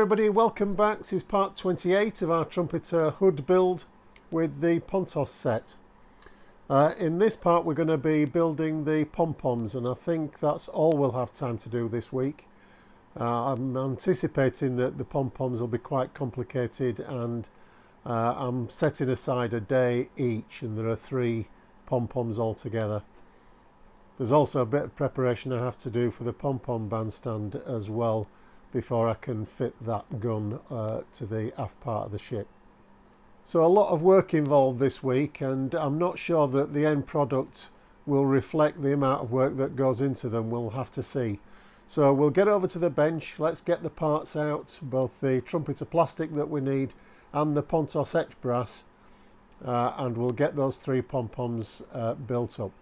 everybody, welcome back. This is part 28 of our Trumpeter hood build with the Pontos set. In this part we're going to be building the Pom Poms, and I think that's all we'll have time to do this week. I'm anticipating that the Pom Poms will be quite complicated, and I'm setting aside a day each, and there are 3 Pom Poms altogether. There's also a bit of preparation I have to do for the Pom Pom bandstand as well before I can fit that gun to the aft part of the ship. So a lot of work involved this week, and I'm not sure that the end product will reflect the amount of work that goes into them. We'll have to see. So we'll get over to the bench, let's get the parts out, both the Trumpeter plastic that we need and the Pontos etch brass, and we'll get those 3 Pom Poms built up.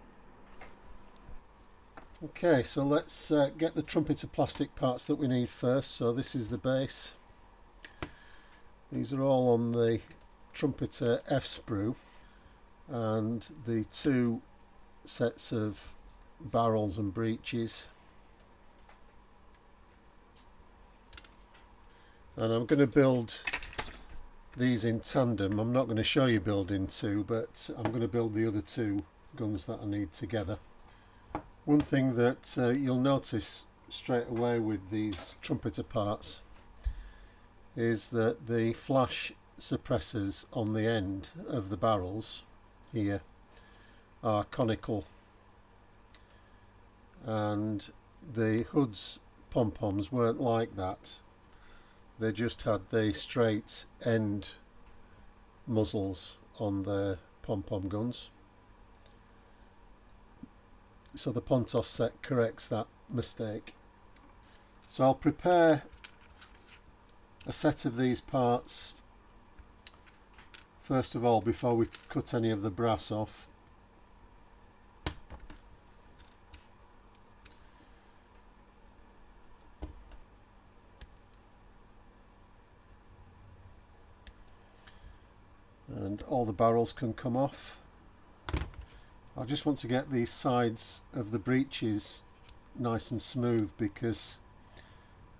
Okay, so let's get the Trumpeter plastic parts that we need first. So this is the base. These are all on the Trumpeter F sprue, and the 2 sets of barrels and breeches. And I'm going to build these in tandem. I'm not going to show you building 2, but I'm going to build the other 2 guns that I need together. One thing that you'll notice straight away with these Trumpeter parts is that the flash suppressors on the end of the barrels here are conical, and the Hood's Pom Poms weren't like that. They just had the straight end muzzles on the Pom Pom guns. So the Pontos set corrects that mistake. So I'll prepare a set of these parts first of all before we cut any of the brass off. And all the barrels can come off. I just want to get these sides of the breeches nice and smooth because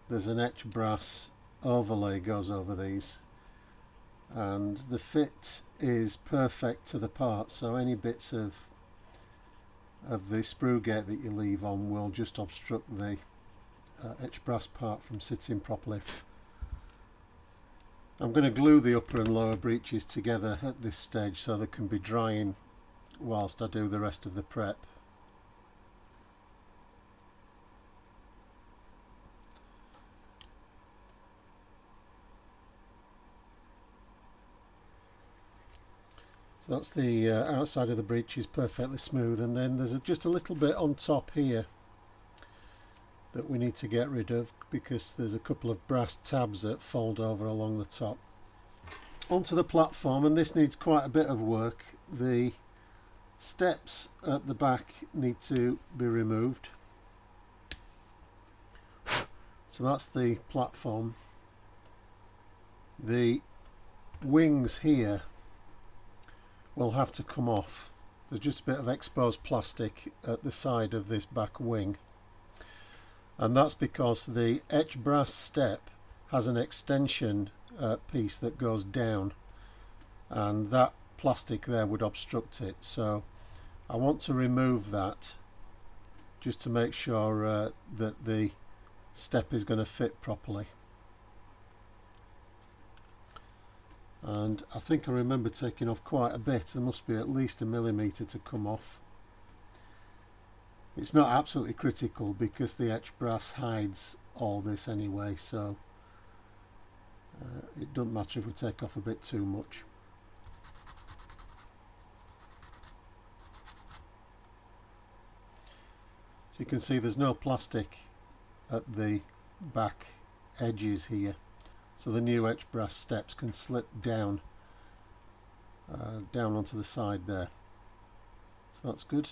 there's an etch brass overlay goes over these, and the fit is perfect to the part, so any bits of the sprue gate that you leave on will just obstruct the etch brass part from sitting properly. I'm going to glue the upper and lower breeches together at this stage so they can be drying whilst I do the rest of the prep. So that's the outside of the breeches perfectly smooth, and then there's just a little bit on top here that we need to get rid of because there's a couple of brass tabs that fold over along the top. Onto the platform, and this needs quite a bit of work. The steps at the back need to be removed. So that's the platform. The wings here will have to come off. There's just a bit of exposed plastic at the side of this back wing, and that's because the etch brass step has an extension piece that goes down, and that plastic there would obstruct it. So I want to remove that just to make sure that the step is going to fit properly. And I think I remember taking off quite a bit. There must be at least a millimetre to come off. It's not absolutely critical because the etch brass hides all this anyway, so it doesn't matter if we take off a bit too much. So you can see there's no plastic at the back edges here, so the new etch brass steps can slip down onto the side there. So that's good.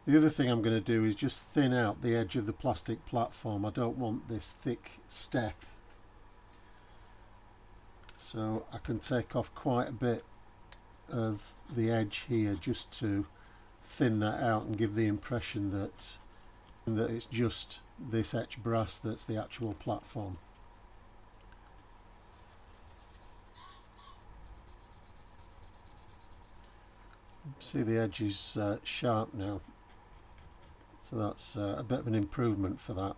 The other thing I'm going to do is just thin out the edge of the plastic platform. I don't want this thick step, so I can take off quite a bit of the edge here just to thin that out and give the impression that it's just this etch brass that's the actual platform. See, the edge is sharp now, so that's a bit of an improvement for that.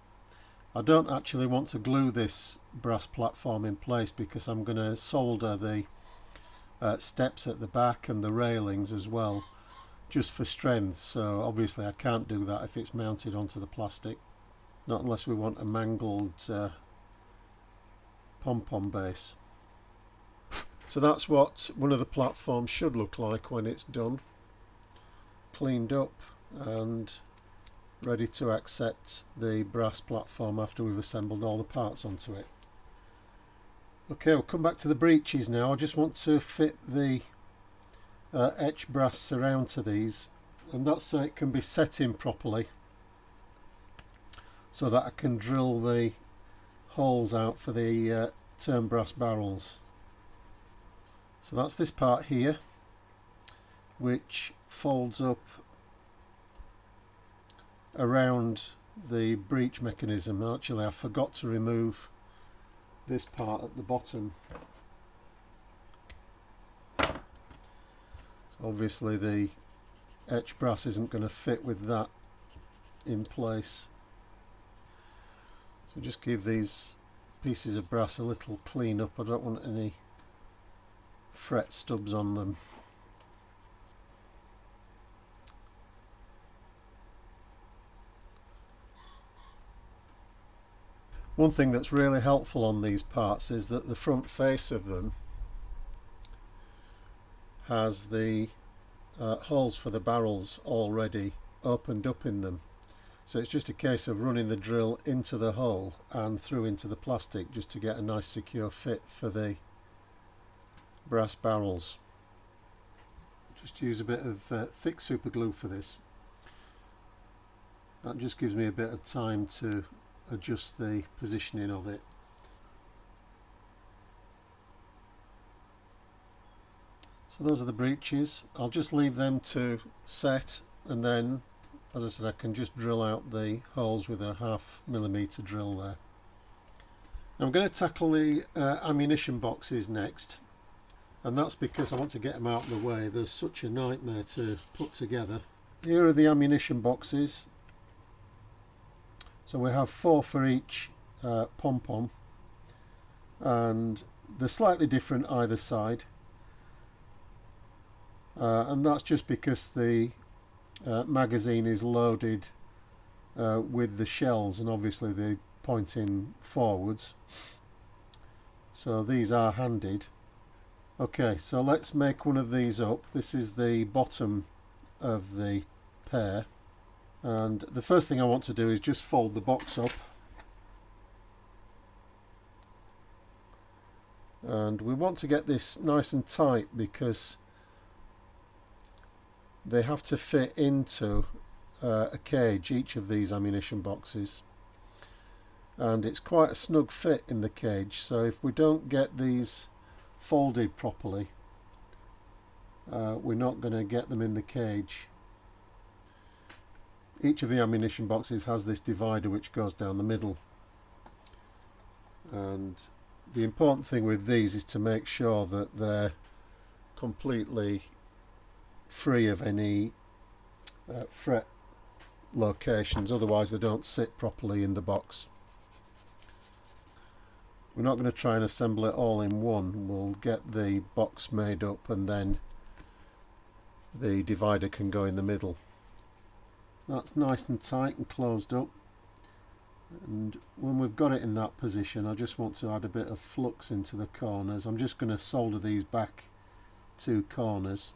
I don't actually want to glue this brass platform in place because I'm going to solder the steps at the back and the railings as well, just for strength. So obviously I can't do that if it's mounted onto the plastic, not unless we want a mangled Pom Pom base. So that's what one of the platforms should look like when it's done, cleaned up and ready to accept the brass platform after we've assembled all the parts onto it. Okay, we'll come back to the breeches now. I just want to fit the etched brass surround to these, and that's so it can be set in properly, so that I can drill the holes out for the turn brass barrels. So that's this part here, which folds up around the breech mechanism. Actually, I forgot to remove this part at the bottom. So obviously the etched brass isn't going to fit with that in place. So just give these pieces of brass a little clean up. I don't want any fret stubs on them. One thing that's really helpful on these parts is that the front face of them has the holes for the barrels already opened up in them. So it's just a case of running the drill into the hole and through into the plastic just to get a nice secure fit for the brass barrels. Just use a bit of thick super glue for this. That just gives me a bit of time to adjust the positioning of it. So those are the breeches. I'll just leave them to set, and then, as I said, I can just drill out the holes with a 0.5 mm drill there. Now I'm going to tackle the ammunition boxes next, and that's because I want to get them out of the way. They're such a nightmare to put together. Here are the ammunition boxes. So we have 4 for each Pom Pom, and they're slightly different either side, and that's just because the magazine is loaded with the shells, and obviously they're pointing forwards, so these are handed. Okay, so let's make one of these up. This is the bottom of the pair. And the first thing I want to do is just fold the box up, and we want to get this nice and tight because they have to fit into a cage, each of these ammunition boxes, and it's quite a snug fit in the cage. So if we don't get these folded properly, we're not going to get them in the cage. Each of the ammunition boxes has this divider which goes down the middle, and the important thing with these is to make sure that they're completely free of any fret locations, otherwise they don't sit properly in the box. We're not going to try and assemble it all in one. We'll get the box made up and then the divider can go in the middle. That's nice and tight and closed up, and when we've got it in that position, I just want to add a bit of flux into the corners. I'm just going to solder these back 2 corners.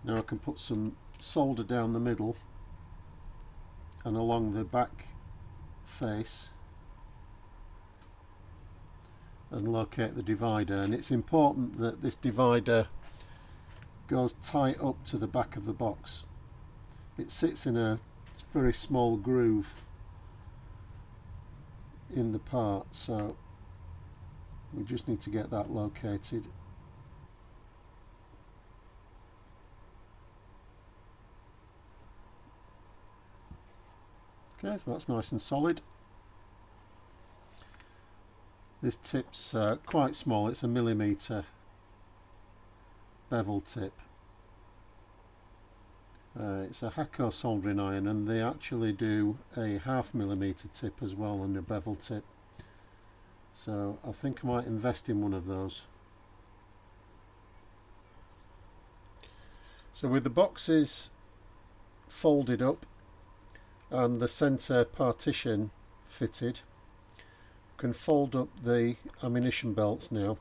Now I can put some solder down the middle and along the back face and locate the divider, and it's important that this divider goes tight up to the back of the box. It sits in a very small groove in the part, so we just need to get that located. Okay, so that's nice and solid. This tip's quite small, it's a 1mm bevel tip. It's a Hakko soldering iron, and they actually do a 0.5mm tip as well on your bevel tip. So I think I might invest in one of those. So with the boxes folded up and the centre partition fitted, can fold up the ammunition belts now.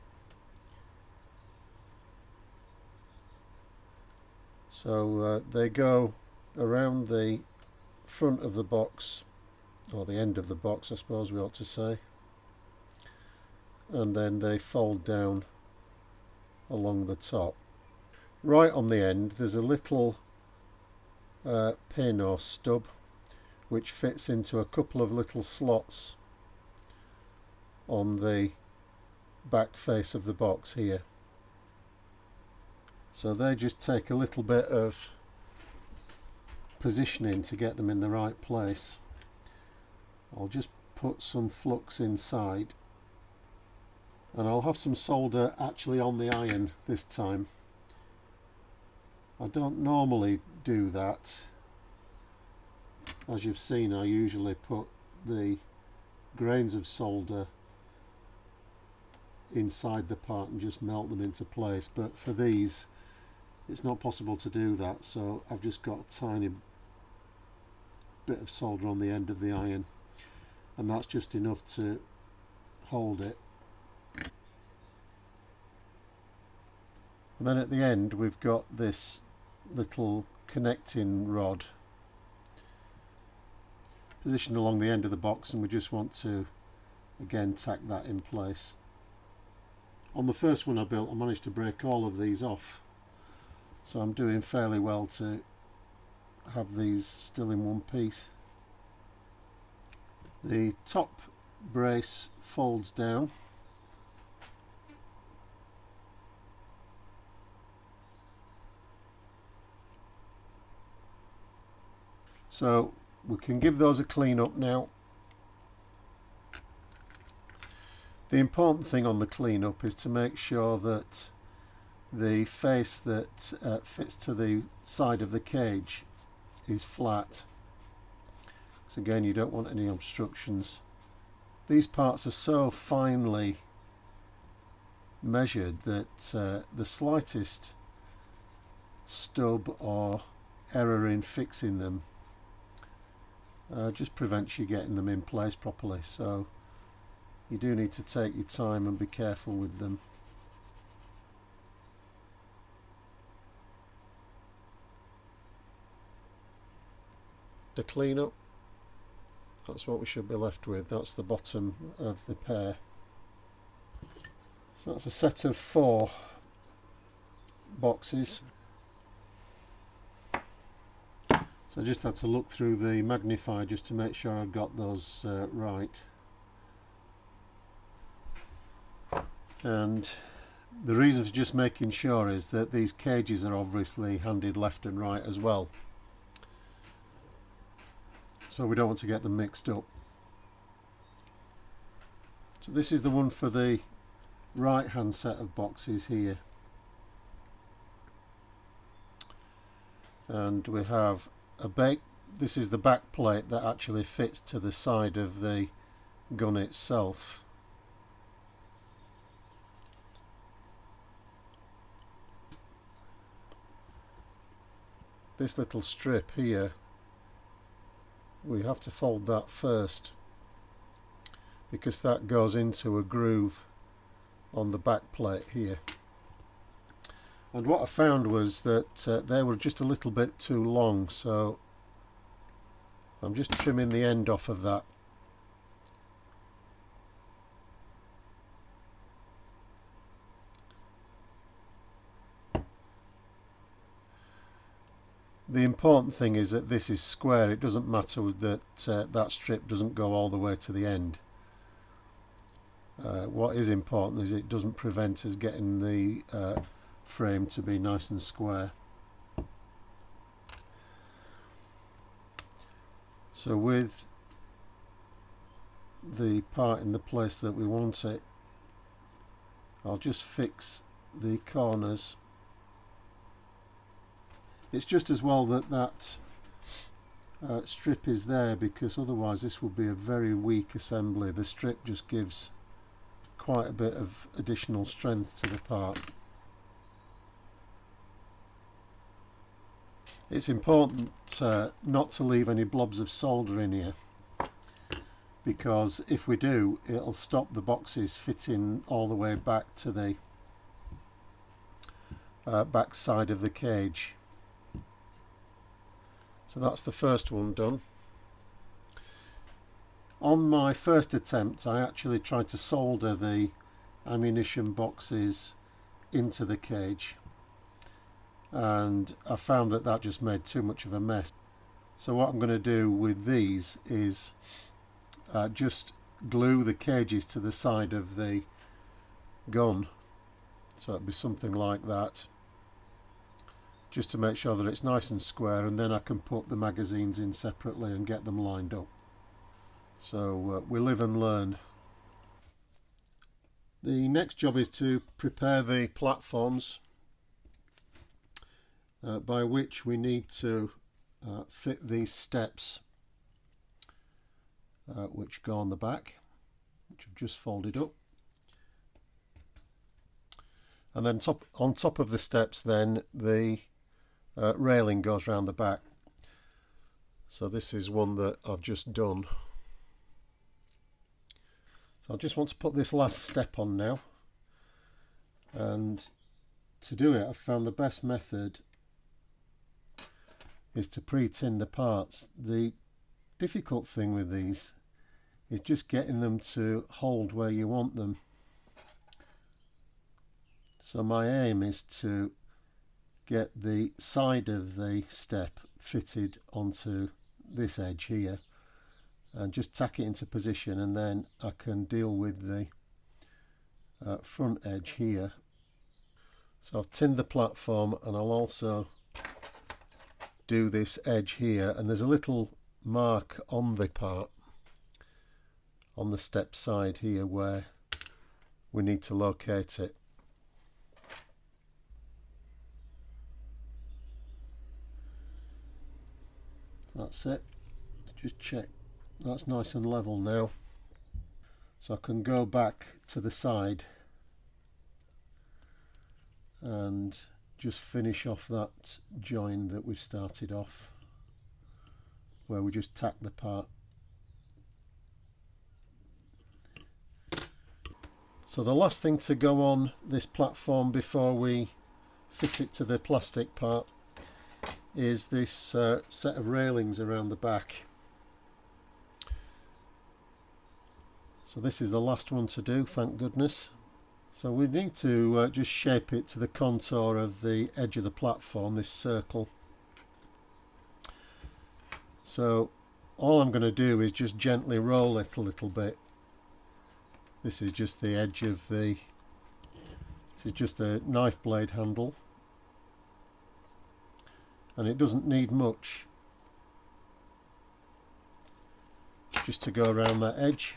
So they go around the front of the box, or the end of the box I suppose we ought to say, and then they fold down along the top. Right on the end there's a little pin or stub which fits into a couple of little slots on the back face of the box here. So they just take a little bit of positioning to get them in the right place. I'll just put some flux inside, and I'll have some solder actually on the iron this time. I don't normally do that. As you've seen, I usually put the grains of solder inside the part and just melt them into place, but for these it's not possible to do that, so I've just got a tiny bit of solder on the end of the iron, and that's just enough to hold it. And then at the end we've got this little connecting rod positioned along the end of the box, and we just want to again tack that in place. On the first one I built, I managed to break all of these off, so I'm doing fairly well to have these still in one piece. The top brace folds down, so we can give those a clean up now. The important thing on the clean up is to make sure that the face that fits to the side of the cage is flat. So again, you don't want any obstructions. These parts are so finely measured that the slightest stub or error in fixing them just prevents you getting them in place properly. So you do need to take your time and be careful with them. To clean up, that's what we should be left with. That's the bottom of the pair. So that's a set of 4 boxes. So I just had to look through the magnifier just to make sure I'd got those right. And the reason for just making sure is that these cages are obviously handed left and right as well, so we don't want to get them mixed up. So this is the one for the right hand set of boxes here, and we have a this is the back plate that actually fits to the side of the gun itself. This little strip here, we have to fold that first because that goes into a groove on the back plate here. And what I found was that they were just a little bit too long, so I'm just trimming the end off of that. The important thing is that this is square. It doesn't matter that that strip doesn't go all the way to the end. What is important is it doesn't prevent us getting the frame to be nice and square. So with the part in the place that we want it, I'll just fix the corners. It's just as well that that strip is there, because otherwise this would be a very weak assembly. The strip just gives quite a bit of additional strength to the part. It's important not to leave any blobs of solder in here, because if we do, it'll stop the boxes fitting all the way back to the back side of the cage. So that's the first one done. On my first attempt, I actually tried to solder the ammunition boxes into the cage, and I found that that just made too much of a mess. So what I'm going to do with these is just glue the cages to the side of the gun, so it'll be something like that, just to make sure that it's nice and square, and then I can put the magazines in separately and get them lined up. So we live and learn. The next job is to prepare the platforms, by which we need to fit these steps which go on the back, which I've just folded up, and then on top of the steps then the railing goes round the back. So this is one that I've just done. So I just want to put this last step on now, and to do it I've found the best method is to pre-tin the parts. The difficult thing with these is just getting them to hold where you want them. So my aim is to get the side of the step fitted onto this edge here and just tack it into position, and then I can deal with the front edge here. So I've tinned the platform, and I'll also do this edge here, and there's a little mark on the part on the step side here where we need to locate it. That's it. Just check that's nice and level now, so I can go back to the side and just finish off that join that we started off, where we just tack the part. So the last thing to go on this platform before we fit it to the plastic part is this set of railings around the back. So this is the last one to do, thank goodness. So we need to just shape it to the contour of the edge of the platform, this circle. So all I'm going to do is just gently roll it a little bit. This is just the edge of the, this is just a knife blade handle, and it doesn't need much just to go around that edge.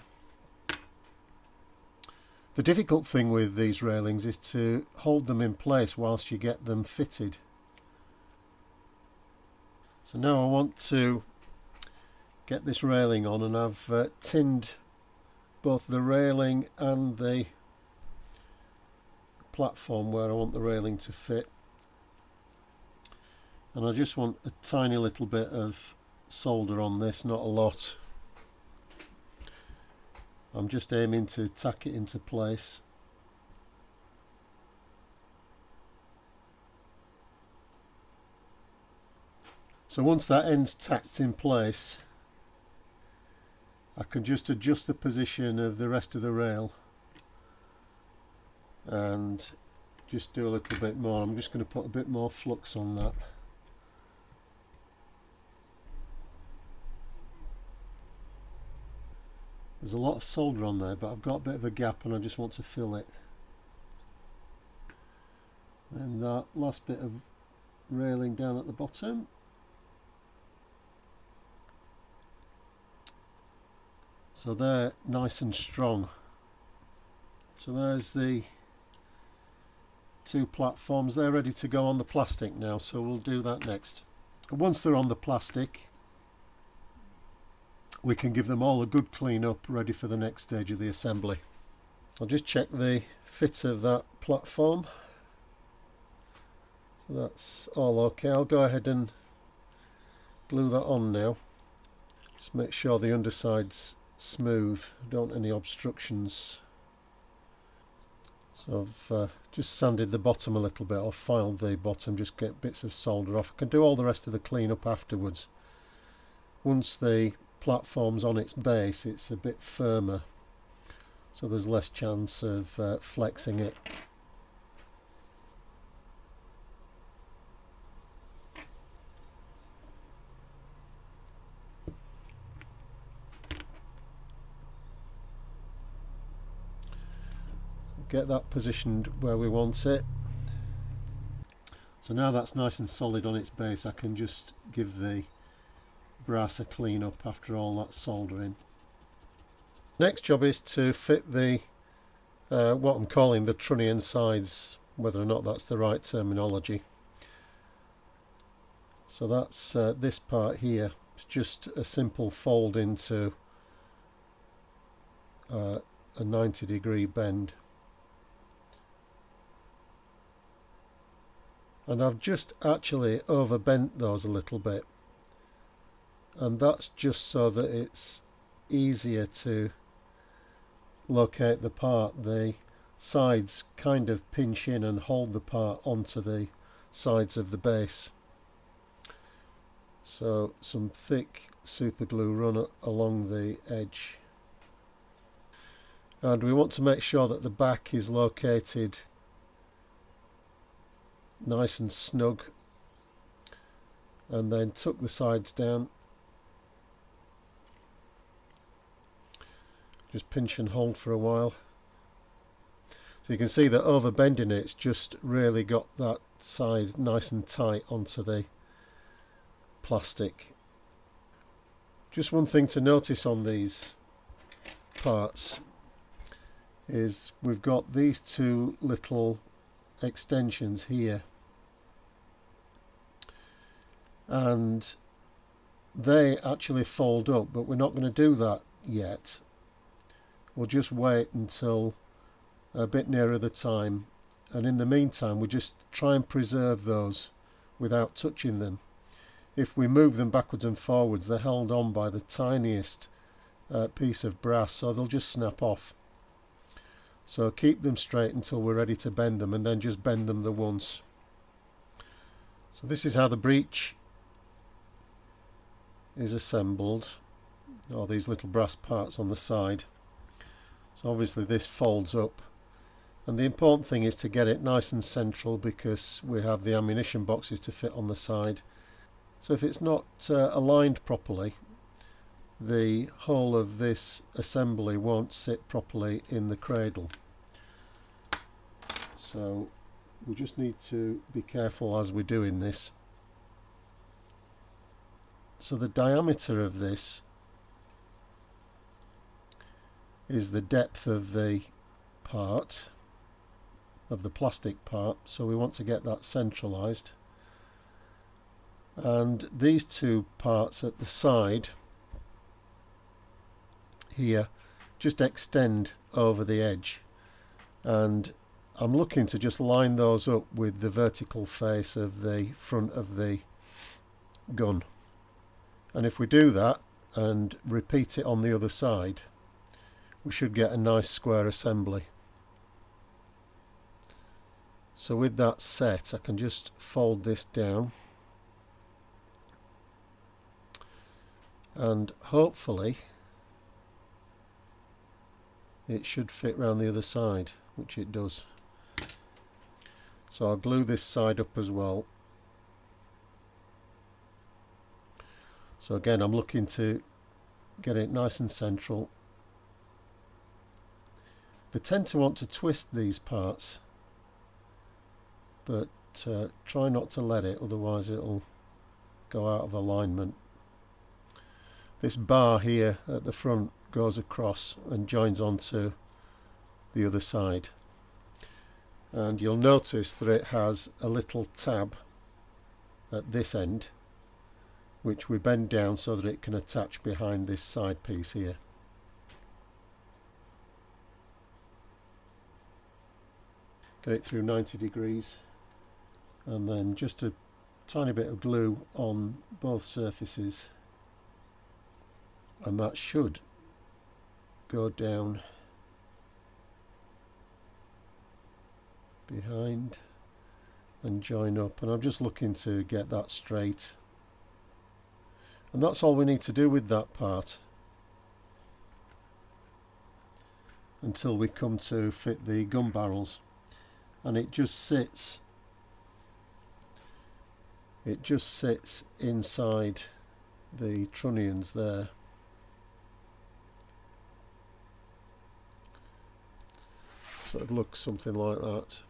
The difficult thing with these railings is to hold them in place whilst you get them fitted. So now I want to get this railing on, and I've tinned both the railing and the platform where I want the railing to fit. And I just want a tiny little bit of solder on this, not a lot. I'm just aiming to tack it into place. So once that end's tacked in place, I can just adjust the position of the rest of the rail and just do a little bit more. I'm just going to put a bit more flux on that. There's a lot of solder on there, but I've got a bit of a gap and I just want to fill it. And that last bit of railing down at the bottom. So they're nice and strong. So there's the two platforms. They're ready to go on the plastic now, so we'll do that next. Once they're on the plastic, we can give them all a good clean up, ready for the next stage of the assembly. I'll just check the fit of that platform. So that's all okay. I'll go ahead and glue that on now. Just make sure the underside's smooth, don't want any obstructions. So I've just sanded the bottom a little bit, or filed the bottom, just get bits of solder off. I can do all the rest of the clean up afterwards. Once the platform's on its base, it's a bit firmer, so there's less chance of flexing it. Get that positioned where we want it. So now that's nice and solid on its base, I can just give the brass a clean up after all that soldering. Next job is to fit the what I'm calling the trunnion sides, whether or not that's the right terminology. So that's this part here. It's just a simple fold into a 90-degree bend. And I've just actually overbent those a little bit, and that's just so that it's easier to locate the part. The sides kind of pinch in and hold the part onto the sides of the base. So some thick super glue run along the edge, and we want to make sure that the back is located nice and snug, and then tuck the sides down. Just pinch and hold for a while. So you can see that over bending it's just really got that side nice and tight onto the plastic. Just one thing to notice on these parts is we've got these two little extensions here, and they actually fold up, but we're not going to do that yet. We'll just wait until a bit nearer the time, and in the meantime we just try and preserve those without touching them. If we move them backwards and forwards, they're held on by the tiniest piece of brass, so they'll just snap off. So keep them straight until we're ready to bend them, and then just bend them the once. So this is how the breech is assembled, or these little brass parts on the side. So obviously this folds up, and the important thing is to get it nice and central, because we have the ammunition boxes to fit on the side. So if it's not aligned properly, the whole of this assembly won't sit properly in the cradle. So we just need to be careful as we're doing this. So the diameter of this is the depth of the part, of the plastic part, so we want to get that centralized. And these two parts at the side here just extend over the edge, and I'm looking to just line those up with the vertical face of the front of the gun. And if we do that and repeat it on the other side, we should get a nice square assembly. So with that set, I can just fold this down, and hopefully it should fit round the other side, which it does. So I'll glue this side up as well. So again, I'm looking to get it nice and central. They tend to want to twist these parts, but try not to let it, otherwise it'll go out of alignment. This bar here at the front goes across and joins onto the other side. And you'll notice that it has a little tab at this end, which we bend down so that it can attach behind this side piece here. Get it through 90 degrees, and then just a tiny bit of glue on both surfaces, and that should go down behind and join up. And I'm just looking to get that straight, and that's all we need to do with that part until we come to fit the gun barrels. And it just sits inside the trunnions there. So it looks something like that.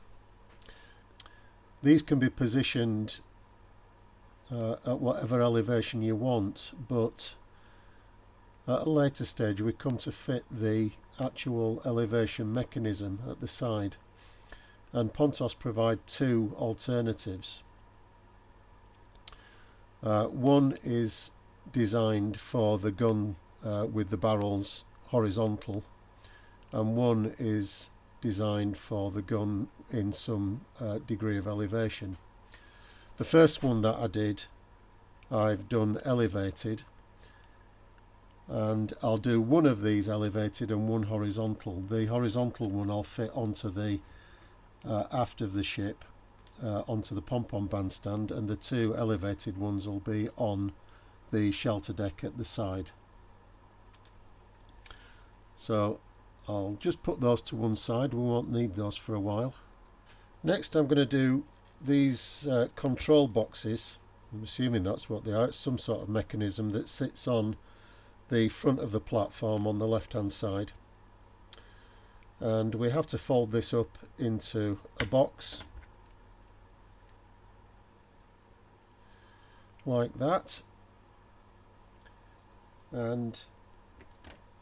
These can be positioned at whatever elevation you want, but at a later stage we come to fit the actual elevation mechanism at the side. And Pontos provide two alternatives. One is designed for the gun with the barrels horizontal, and one is designed for the gun in some degree of elevation. The first one that I did, I've done elevated, and I'll do one of these elevated and one horizontal. The horizontal one I'll fit onto the aft of the ship, onto the Pom Pom bandstand, and the two elevated ones will be on the shelter deck at the side. So I'll just put those to one side, we won't need those for a while. Next I'm going to do these control boxes. I'm assuming that's what they are. It's some sort of mechanism that sits on the front of the platform on the left hand side. And we have to fold this up into a box like that, and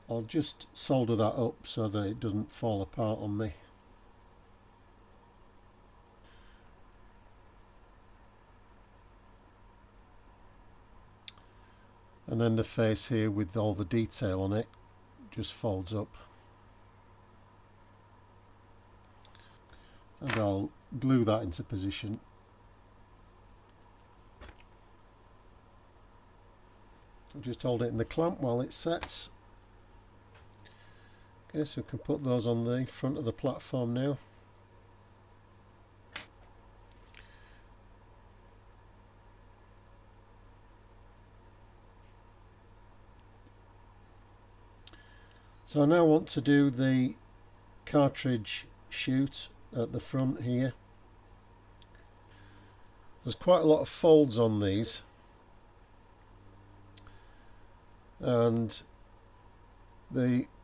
I'll just solder that up so that it doesn't fall apart on me. And then the face here with all the detail on it just folds up. And I'll glue that into position. I'll just hold it in the clamp while it sets. Okay, so we can put those on the front of the platform now. So I now want to do the cartridge chute at the front here. There's quite a lot of folds on these, and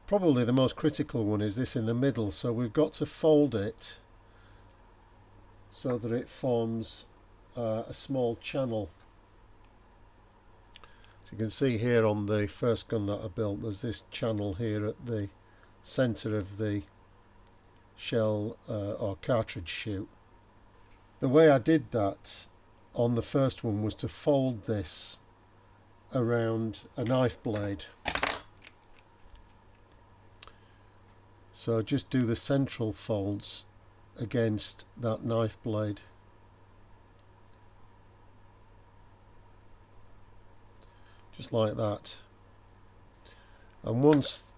probably the most critical one is this in the middle. So we've got to fold it so that it forms a small channel. So you can see here on the first gun that I built, there's this channel here at the centre of the shell or cartridge chute. The way I did that on the first one was to fold this around a knife blade. So just do the central folds against that knife blade. Just like that. And once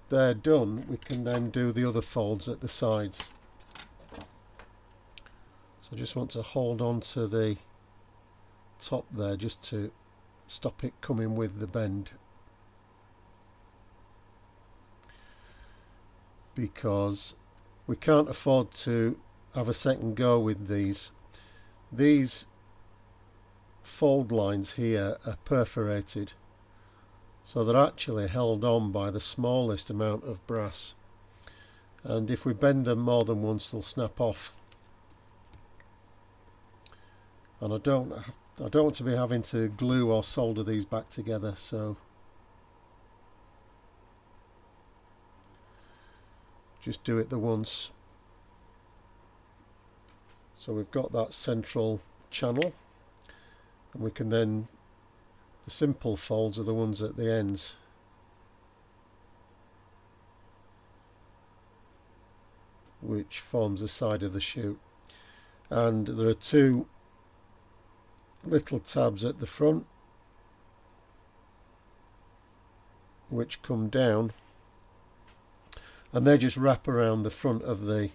they're done, we can then do the other folds at the sides. So I just want to hold on to the top there just to stop it coming with the bend, because we can't afford to have a second go with these. These fold lines here are perforated, so they're actually held on by the smallest amount of brass, and if we bend them more than once they'll snap off. And I don't want to be having to glue or solder these back together, so just do it the once. So we've got that central channel, and we can then, the simple folds are the ones at the ends. Which forms the side of the chute. And there are two little tabs at the front which come down, and they just wrap around the front of the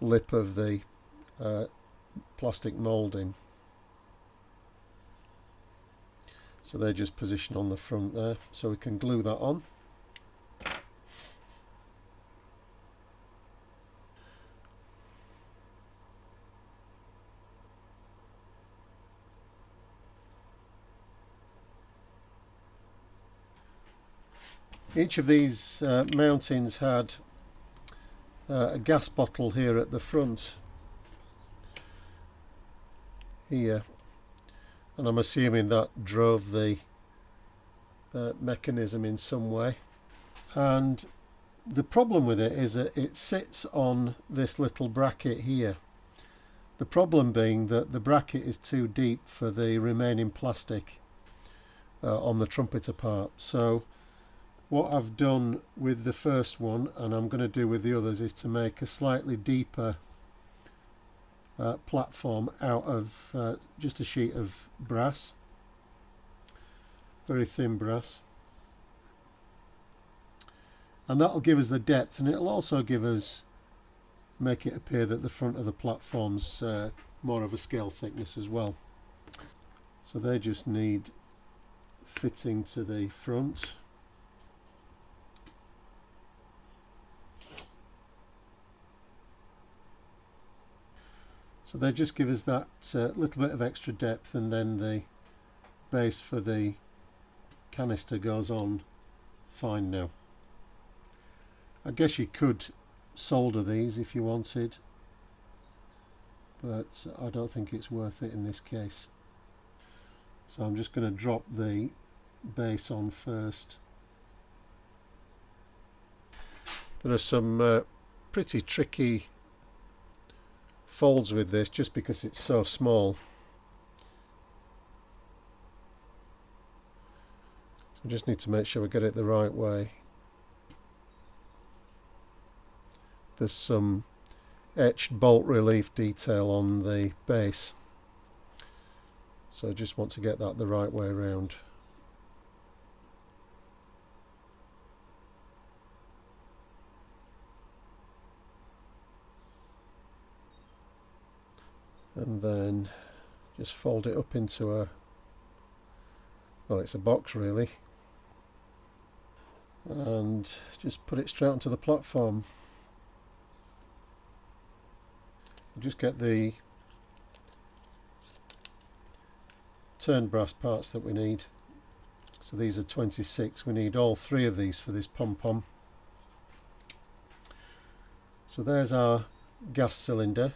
lip of the plastic moulding. So they just position on the front there, so we can glue that on. Each of these mountings had a gas bottle here at the front here, and I'm assuming that drove the mechanism in some way. And the problem with it is that it sits on this little bracket here. The problem being that the bracket is too deep for the remaining plastic on the trumpeter part. So what I've done with the first one, and I'm going to do with the others, is to make a slightly deeper platform out of just a sheet of brass, very thin brass, and that'll give us the depth, and it'll also make it appear that the front of the platform's more of a scale thickness as well. So they just need fitting to the front. So they just give us that little bit of extra depth, and then the base for the canister goes on fine now. I guess you could solder these if you wanted, but I don't think it's worth it in this case. So I'm just going to drop the base on first. There are some pretty tricky folds with this just because it's so small. So just need to make sure we get it the right way. There's some etched bolt relief detail on the base, so I just want to get that the right way around. And then just fold it up into a, well, it's a box really, and just put it straight onto the platform. Just get the turned brass parts that we need. So these are 26. We need all three of these for this pom pom. So there's our gas cylinder.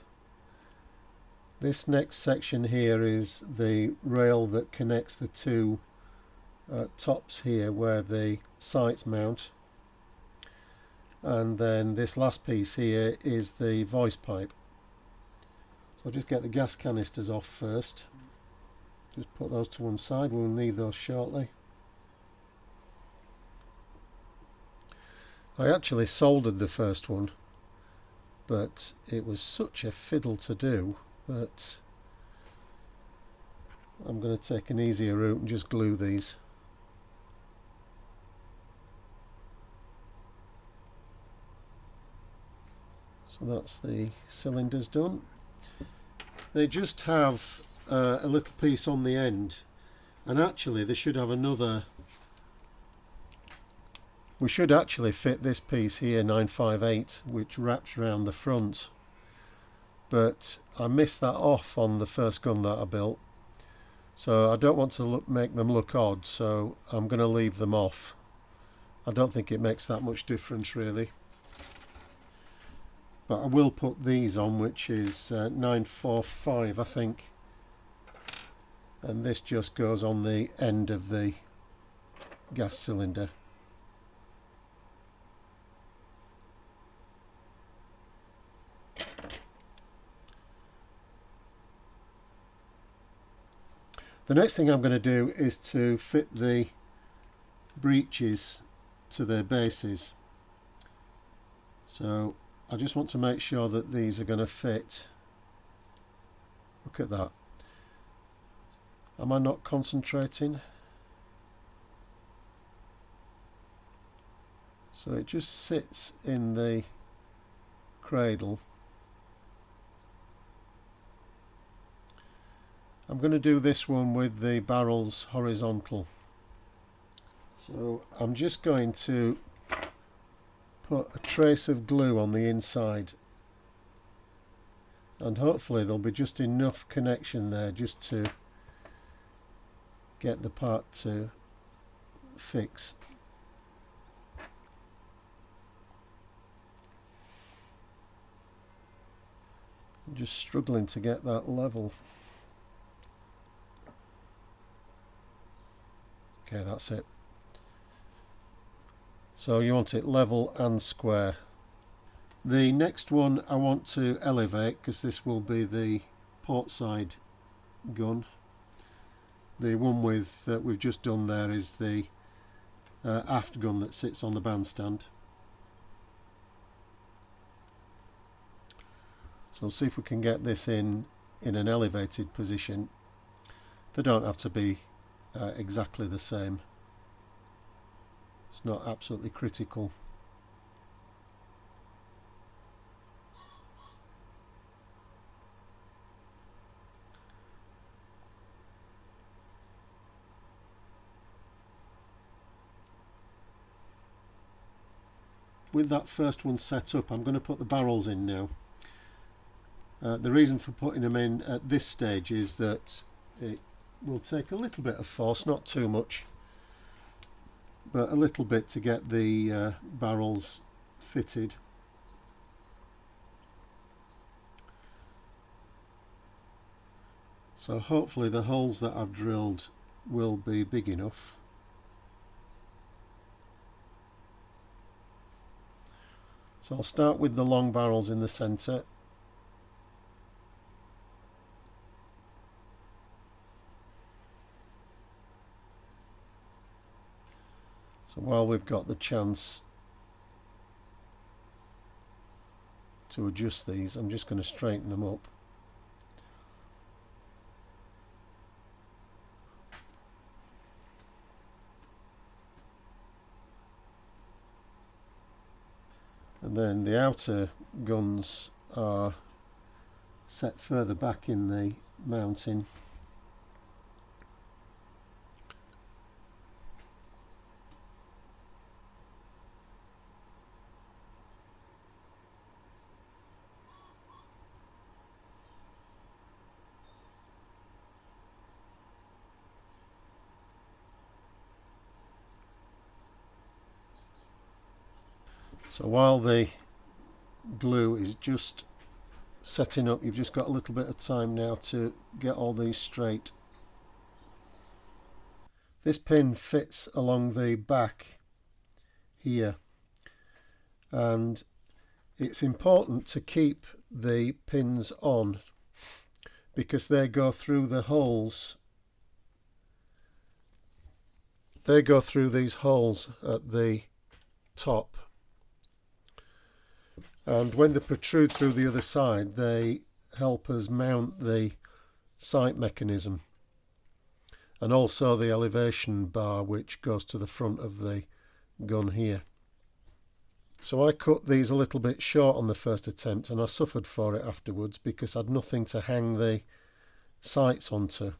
This next section here is the rail that connects the two tops here where the sights mount, and then this last piece here is the voice pipe. So I'll just get the gas canisters off first. Just put those to one side, we'll need those shortly. I actually soldered the first one, but it was such a fiddle to do that I'm going to take an easier route and just glue these. So that's the cylinders done. They just have a little piece on the end, and actually they should have another. We should actually fit this piece here, 958, which wraps around the front, but I missed that off on the first gun that I built, so I don't want to make them look odd, so I'm going to leave them off. I don't think it makes that much difference really. But I will put these on, which is 945 I think, and this just goes on the end of the gas cylinder. The next thing I'm going to do is to fit the breeches to their bases. So I just want to make sure that these are going to fit. Look at that. Am I not concentrating? So it just sits in the cradle. I'm going to do this one with the barrels horizontal. So I'm just going to put a trace of glue on the inside, and hopefully there'll be just enough connection there just to get the part to fix. I'm just struggling to get that level. Okay, that's it. So you want it level and square. The next one I want to elevate, because this will be the port side gun. The one with that we've just done there is the aft gun that sits on the bandstand. So we'll see if we can get this in an elevated position. They don't have to be exactly the same. It's not absolutely critical. With that first one set up, I'm going to put the barrels in now. The reason for putting them in at this stage is that it will take a little bit of force, not too much, but a little bit to get the barrels fitted. So hopefully the holes that I've drilled will be big enough. So I'll start with the long barrels in the centre. So while we've got the chance to adjust these, I'm just going to straighten them up. And then the outer guns are set further back in the mounting. So while the glue is just setting up, you've just got a little bit of time now to get all these straight. This pin fits along the back here, and it's important to keep the pins on because they go through the holes. They go through these holes at the top, and when they protrude through the other side, they help us mount the sight mechanism and also the elevation bar which goes to the front of the gun here. So I cut these a little bit short on the first attempt, and I suffered for it afterwards because I'd nothing to hang the sights onto.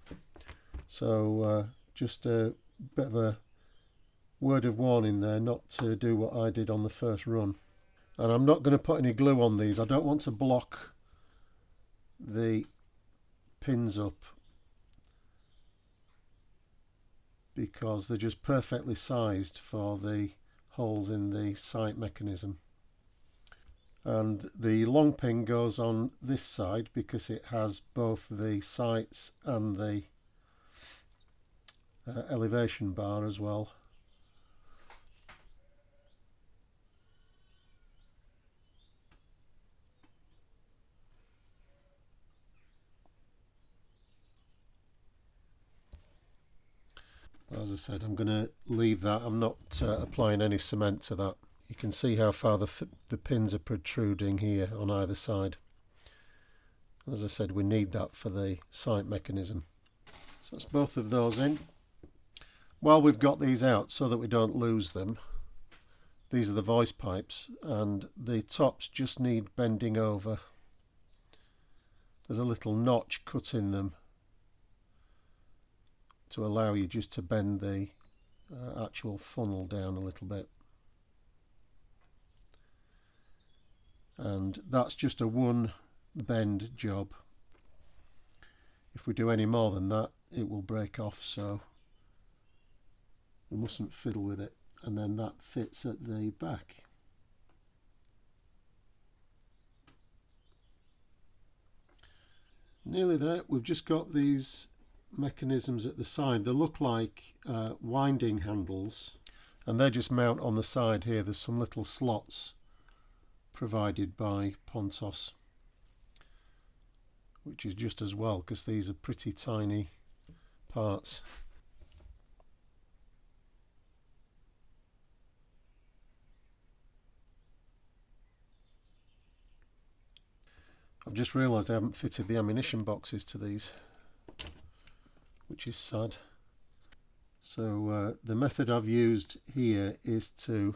So just a bit of a word of warning there not to do what I did on the first run. And I'm not going to put any glue on these. I don't want to block the pins up because they're just perfectly sized for the holes in the sight mechanism. And the long pin goes on this side because it has both the sights and the elevation bar as well. as I said, I'm going to leave that. I'm not applying any cement to that. You can see how far the pins are protruding here on either side. As I said, we need that for the sight mechanism. So that's both of those in. While we've got these out, so that we don't lose them, these are the voice pipes, and the tops just need bending over. There's a little notch cut in them to allow you just to bend the actual funnel down a little bit. And that's just a one bend job. If we do any more than that, it will break off, so we mustn't fiddle with it. And then that fits at the back. Nearly there. We've just got these mechanisms at the side. They look like winding handles, and they just mount on the side here. There's some little slots provided by Pontos, which is just as well, because these are pretty tiny parts. I've just realised I haven't fitted the ammunition boxes to these, which is sad. So the method I've used here is to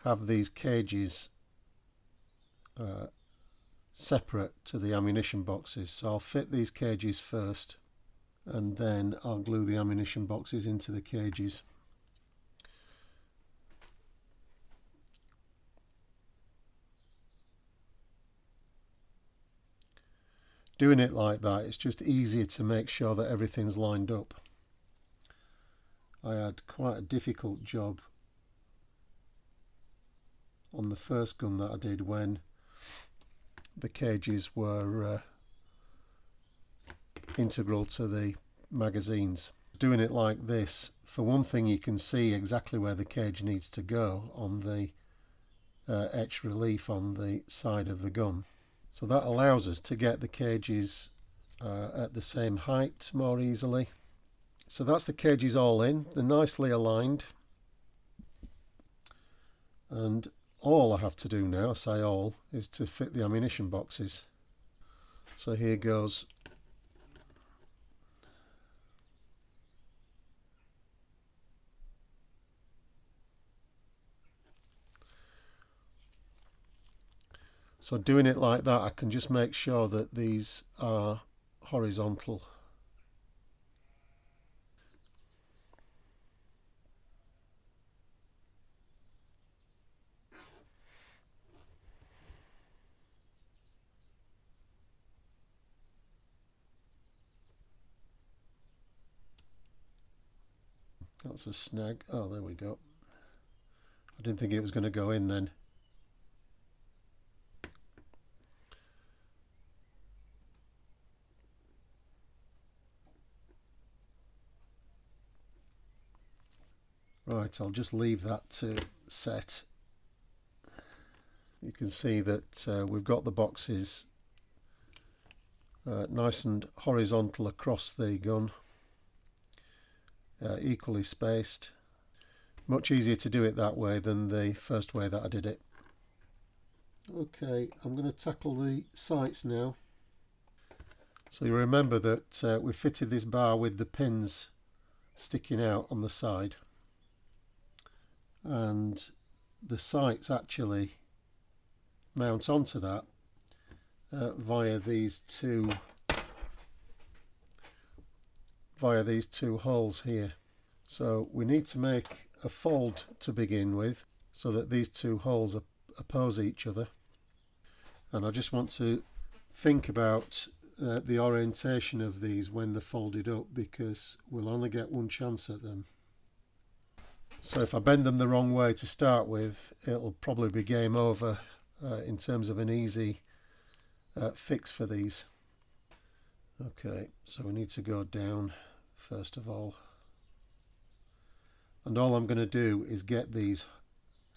have these cages separate to the ammunition boxes. So I'll fit these cages first, and then I'll glue the ammunition boxes into the cages. Doing it like that, it's just easier to make sure that everything's lined up. I had quite a difficult job on the first gun that I did when the cages were integral to the magazines. Doing it like this, for one thing, you can see exactly where the cage needs to go on the etched relief on the side of the gun. So that allows us to get the cages at the same height more easily. So that's the cages all in. They're nicely aligned. And all I have to do now, I say all, is to fit the ammunition boxes. So here goes. So doing it like that, I can just make sure that these are horizontal. That's a snag. Oh, there we go. I didn't think it was going to go in then. Right, I'll just leave that to set. You can see that we've got the boxes nice and horizontal across the gun, equally spaced. Much easier to do it that way than the first way that I did it. Okay, I'm going to tackle the sights now. So you remember that we fitted this bar with the pins sticking out on the side, and the sights actually mount onto that via these two holes here. So we need to make a fold to begin with, so that these two holes oppose each other. And I just want to think about the orientation of these when they're folded up, because we'll only get one chance at them. So if I bend them the wrong way to start with, it'll probably be game over in terms of an easy fix for these. Okay, so we need to go down first of all. And all I'm going to do is get these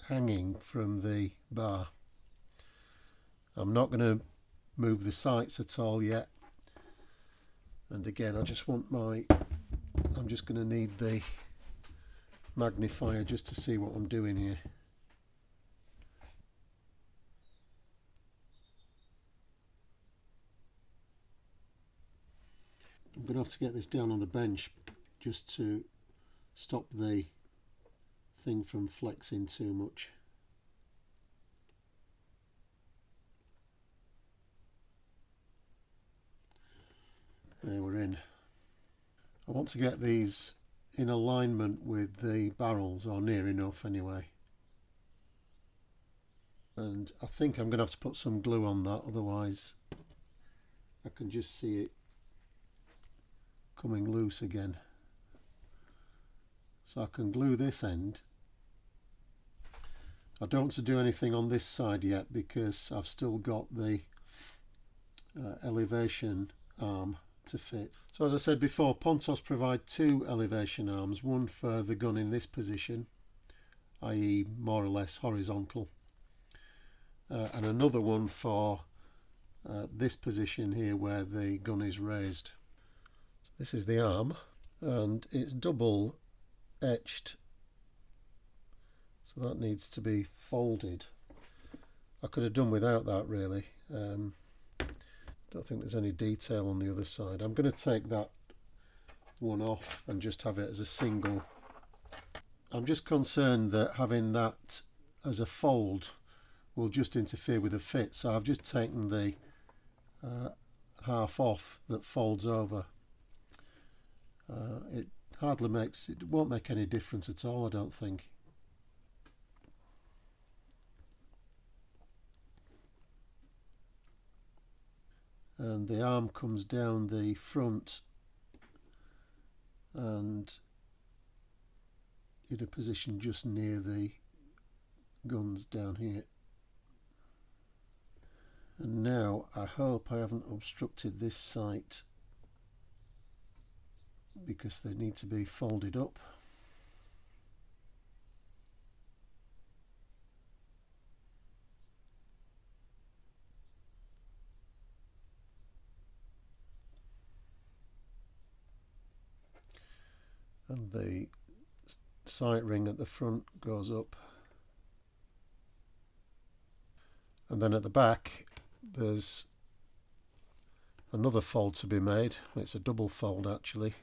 hanging from the bar. I'm not going to move the sights at all yet. And again, I just want I'm just going to need the magnifier just to see what I'm doing here. I'm going to have to get this down on the bench just to stop the thing from flexing too much. There, we're in. I want to get these in alignment with the barrels, or near enough anyway. And I think I'm going to have to put some glue on that, otherwise I can just see it coming loose again. So I can glue this end. I don't want to do anything on this side yet because I've still got the elevation arm to fit. So as I said before, Pontos provide two elevation arms, one for the gun in this position, i.e. more or less horizontal, and another one for this position here where the gun is raised. So this is the arm, and it's double etched, so that needs to be folded. I could have done without that really. Don't think there's any detail on the other side. I'm going to take that one off and just have it as a single. I'm just concerned that having that as a fold will just interfere with the fit, so I've just taken the half off that folds over. It hardly makes, it won't make any difference at all, I don't think. And the arm comes down the front and in a position just near the guns down here. And now I hope I haven't obstructed this sight, because they need to be folded up. And the sight ring at the front goes up. And then at the back there's another fold to be made. It's a double fold actually.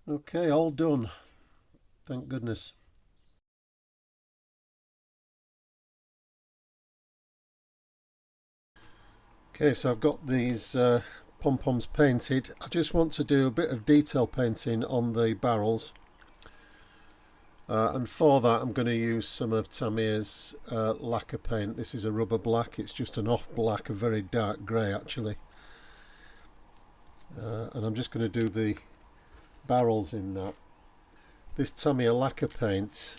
Okay, all done. Thank goodness. Okay, so I've got these Pom Poms painted. I just want to do a bit of detail painting on the barrels. And for that I'm going to use some of Tamiya's lacquer paint. This is a rubber black. It's just an off black, a very dark grey actually. And I'm just going to do the barrels in that. This Tamiya lacquer paint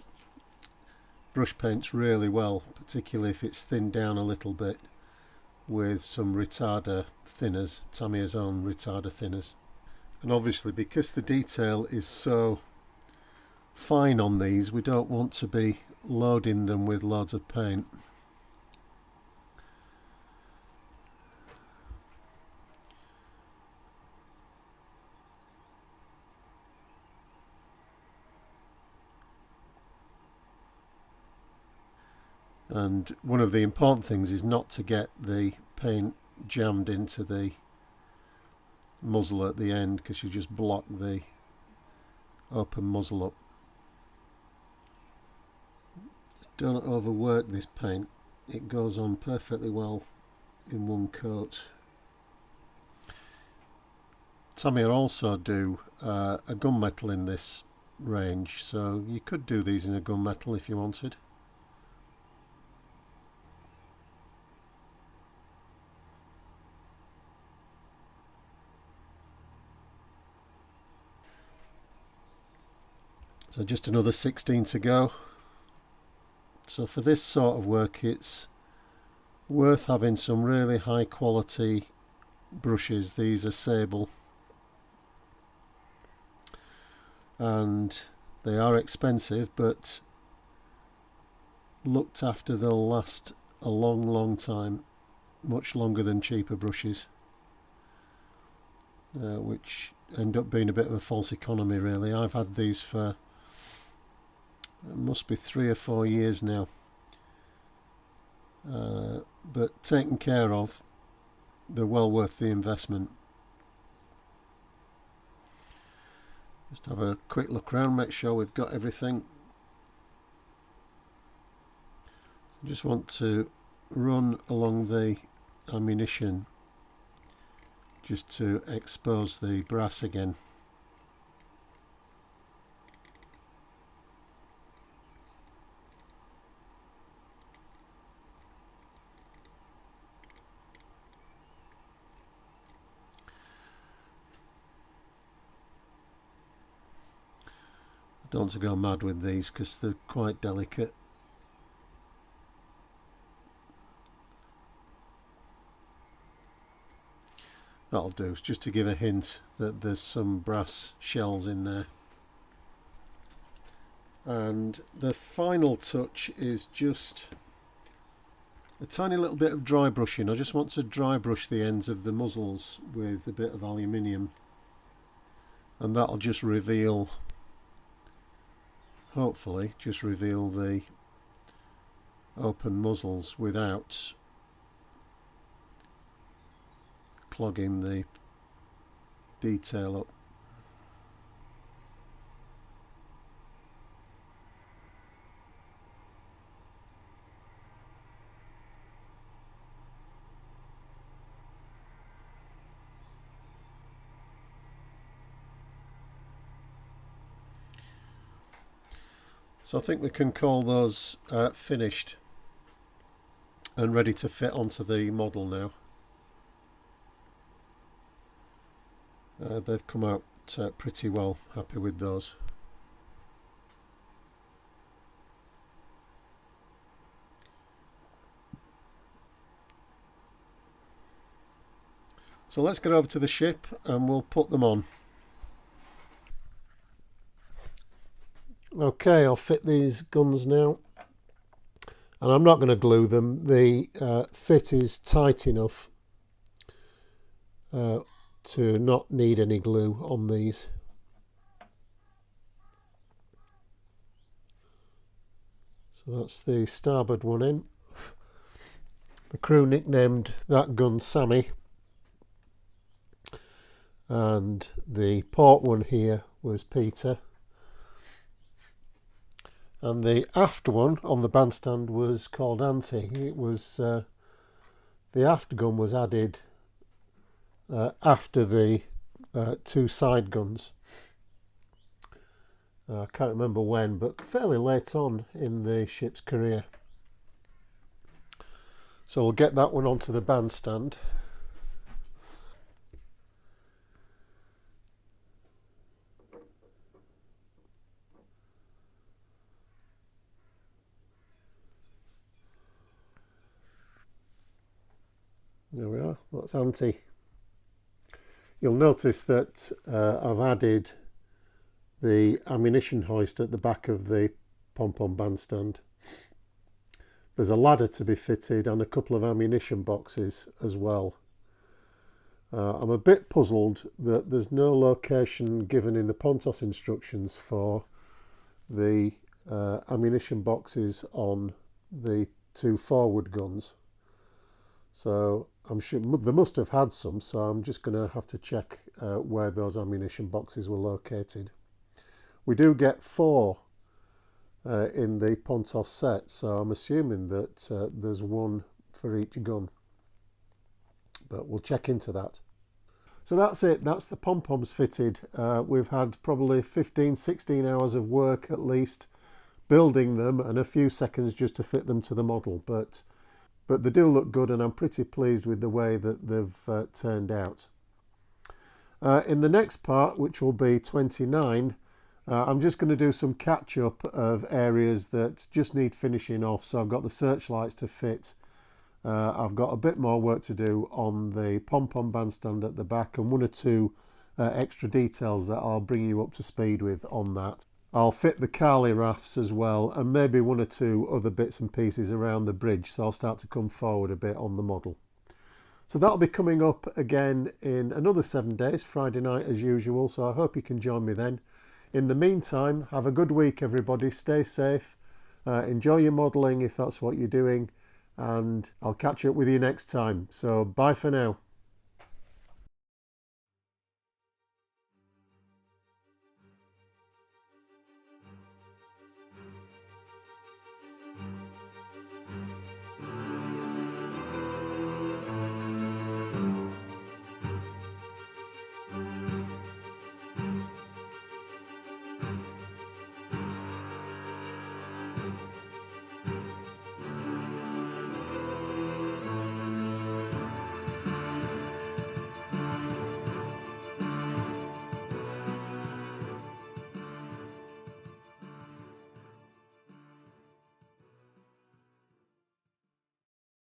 brush paints really well, particularly if it's thinned down a little bit with some retarder thinners, Tamiya's own retarder thinners. And obviously because the detail is so fine on these, we don't want to be loading them with loads of paint. And one of the important things is not to get the paint jammed into the muzzle at the end, because you just block the open muzzle up. Don't overwork this paint. It goes on perfectly well in one coat. Tamiya also do a gunmetal in this range, so you could do these in a gunmetal if you wanted. So just another 16 to go. So for this sort of work it's worth having some really high quality brushes. These are sable and they are expensive, but looked after they'll last a long time, much longer than cheaper brushes. which end up being a bit of a false economy really. I've had these for, it must be 3 or 4 years now, but taken care of, they're well worth the investment. Just have a quick look around, make sure we've got everything. Just want to run along the ammunition just to expose the brass again. I don't want to go mad with these because they're quite delicate. That'll do, just to give a hint that there's some brass shells in there. And the final touch is just a tiny little bit of dry brushing. I just want to dry brush the ends of the muzzles with a bit of aluminium, and that'll just reveal, hopefully just reveal the open muzzles without clogging the detail up. So I think we can call those finished and ready to fit onto the model now. They've come out pretty well, happy with those. So let's get over to the ship and we'll put them on. Okay, I'll fit these guns now, and I'm not going to glue them. The fit is tight enough to not need any glue on these. So that's the starboard one in. The crew nicknamed that gun Sammy, and the port one here was Peter. And the aft one on the bandstand was called Auntie. It was the aft gun was added after the 2 side guns. I can't remember when, but fairly late on in the ship's career. So we'll get that one onto the bandstand. There we are, that's Auntie. You'll notice that I've added the ammunition hoist at the back of the Pom Pom bandstand. There's a ladder to be fitted and a couple of ammunition boxes as well. I'm a bit puzzled that there's no location given in the Pontos instructions for the ammunition boxes on the 2 forward guns. So I'm sure they must have had some, so I'm just going to have to check where those ammunition boxes were located. We do get 4 in the Pontos set, so I'm assuming that there's 1 for each gun, but we'll check into that. So that's it, that's the Pom Poms fitted. We've had probably 15-16 hours of work at least building them, and a few seconds just to fit them to the model, but they do look good, and I'm pretty pleased with the way that they've turned out. In the next part, which will be 29, I'm just going to do some catch-up of areas that just need finishing off. So I've got the searchlights to fit. I've got a bit more work to do on the Pom Pom bandstand at the back, and 1 or 2 extra details that I'll bring you up to speed with on that. I'll fit the Carley rafts as well, and maybe 1 or 2 other bits and pieces around the bridge, so I'll start to come forward a bit on the model. So that'll be coming up again in another 7 days, Friday night as usual, so I hope you can join me then. In the meantime, have a good week everybody, stay safe, enjoy your modelling if that's what you're doing, and I'll catch up with you next time. So bye for now.